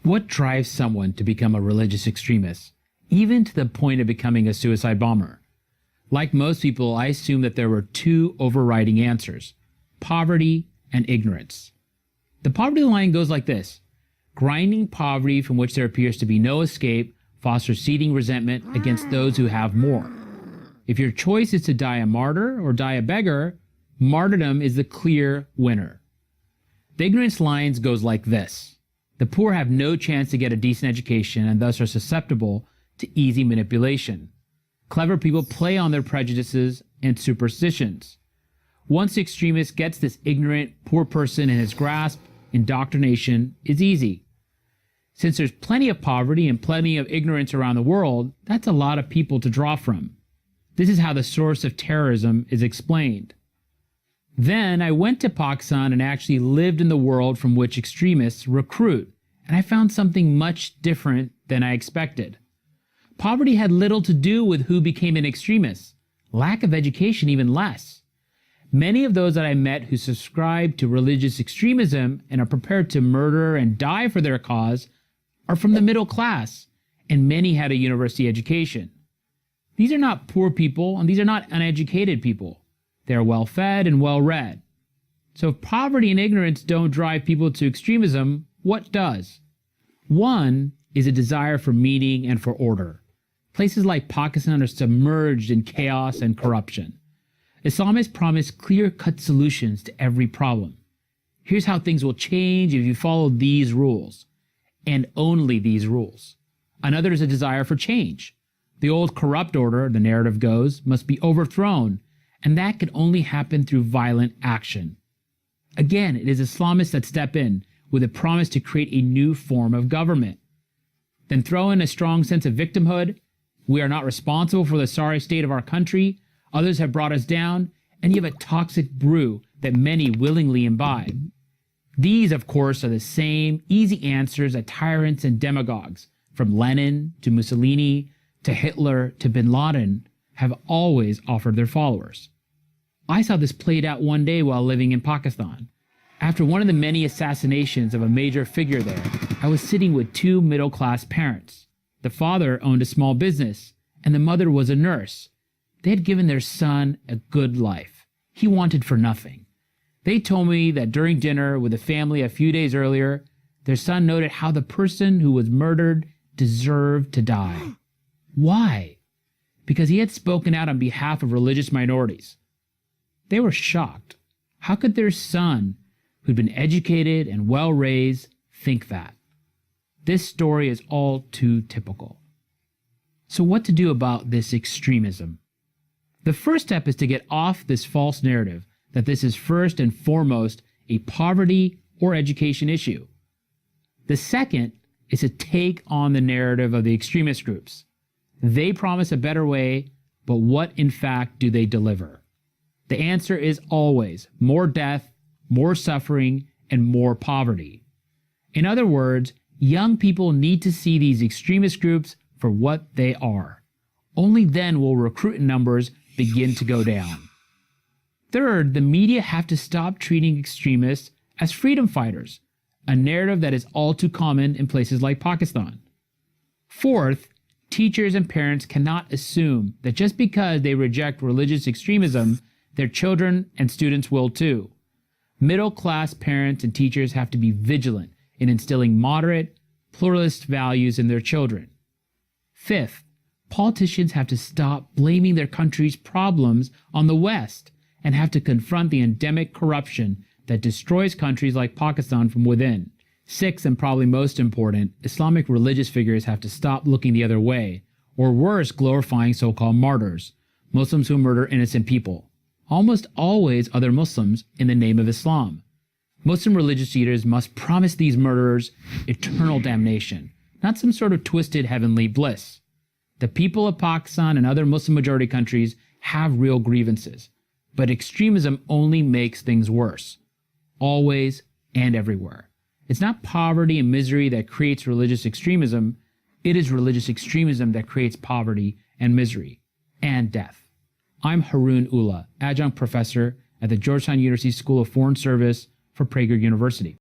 What drives someone to become a religious extremist, even to the point of becoming a suicide bomber? Like most people, I assumed that there were two overriding answers: poverty and ignorance. The poverty line goes like this: grinding poverty from which there appears to be no escape fosters seething resentment against those who have more. If your choice is to die a martyr or die a beggar, martyrdom is the clear winner. The ignorance lines goes like this: the poor have no chance to get a decent education and thus are susceptible to easy manipulation. Clever people play on their prejudices and superstitions. Once the extremist gets this ignorant, poor person in his grasp, indoctrination is easy. Since there's plenty of poverty and plenty of ignorance around the world, that's a lot of people to draw from. This is how the source of terrorism is explained. Then I went to Pakistan and actually lived in the world from which extremists recruit, and I found something much different than I expected. Poverty had little to do with who became an extremist, lack of education even less. Many of those that I met who subscribe to religious extremism and are prepared to murder and die for their cause are from the middle class, and many had a university education. These are not poor people, and these are not uneducated people. They are well-fed and well-read. So if poverty and ignorance don't drive people to extremism, what does? One is a desire for meaning and for order. Places like Pakistan are submerged in chaos and corruption. Islamists promise clear-cut solutions to every problem. Here's how things will change if you follow these rules, and only these rules. Another is a desire for change. The old corrupt order, the narrative goes, must be overthrown, and that can only happen through violent action. Again, it is Islamists that step in with a promise to create a new form of government. Then throw in a strong sense of victimhood. We are not responsible for the sorry state of our country. Others have brought us down, and you have a toxic brew that many willingly imbibe. These, of course, are the same easy answers that tyrants and demagogues, from Lenin to Mussolini to Hitler to bin Laden, have always offered their followers. I saw this played out one day while living in Pakistan. After one of the many assassinations of a major figure there, I was sitting with two middle-class parents. The father owned a small business, and the mother was a nurse. They had given their son a good life. He wanted for nothing. They told me that during dinner with the family a few days earlier, their son noted how the person who was murdered deserved to die. Why? Because he had spoken out on behalf of religious minorities. They were shocked. How could their son, who'd been educated and well-raised, think that? This story is all too typical. So what to do about this extremism? The first step is to get off this false narrative that this is first and foremost a poverty or education issue. The second is to take on the narrative of the extremist groups. They promise a better way, but what in fact do they deliver? The answer is always more death, more suffering, and more poverty. In other words, young people need to see these extremist groups for what they are. Only then will recruiting numbers begin to go down. Third, the media have to stop treating extremists as freedom fighters, a narrative that is all too common in places like Pakistan. Fourth, teachers and parents cannot assume that just because they reject religious extremism, their children and students will too. Middle-class parents and teachers have to be vigilant in instilling moderate, pluralist values in their children. Fifth, politicians have to stop blaming their country's problems on the West and have to confront the endemic corruption that destroys countries like Pakistan from within. Sixth, and probably most important, Islamic religious figures have to stop looking the other way, or worse, glorifying so-called martyrs, Muslims who murder innocent people. Almost always other Muslims in the name of Islam. Muslim religious leaders must promise these murderers eternal damnation, not some sort of twisted heavenly bliss. The people of Pakistan and other Muslim-majority countries have real grievances, but extremism only makes things worse, always and everywhere. It's not poverty and misery that creates religious extremism, it is religious extremism that creates poverty and misery, and death. I'm Haroon Ullah, adjunct professor at the Georgetown University School of Foreign Service for Prager University.